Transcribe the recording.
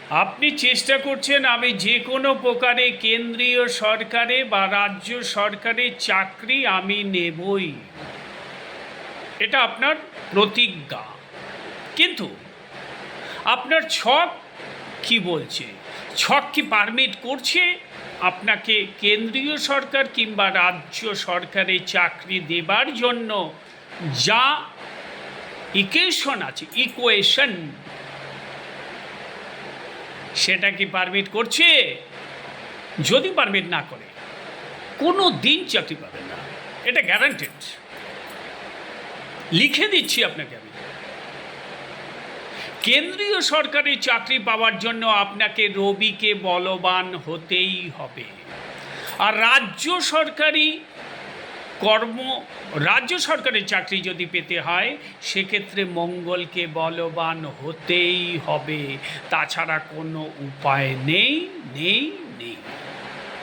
আপনি চেষ্টা করছেন আমি যে কোনো প্রকারে কেন্দ্রীয় সরকারে বা রাজ্য সরকারের চাকরি আমি নেবই, এটা আপনার প্রতিজ্ঞা। কিন্তু আপনার ছক কি বলছে? ছক কি পারমিট করছে আপনাকে কেন্দ্রীয় সরকার কিংবা রাজ্য সরকারে চাকরি দেবার জন্য? যা ইকুয়েশন সেটা কি পারমিট করছে? যদি পারমিট না করে কোনো দিন চাকরি পাবেন না, এটা গ্যারান্টেড। লিখে দিচ্ছি আপনাকে আমি। কেন্দ্রীয় সরকারি চাকরি পাওয়ার জন্য আপনাকে রবিকে বলবান হতেই হবে। আর রাজ্য সরকারি চাকরি যদি পেতে হয় সেক্ষেত্রে মঙ্গলকে বলবান হতেই হবে, তাছাড়া কোনো উপায় নেই।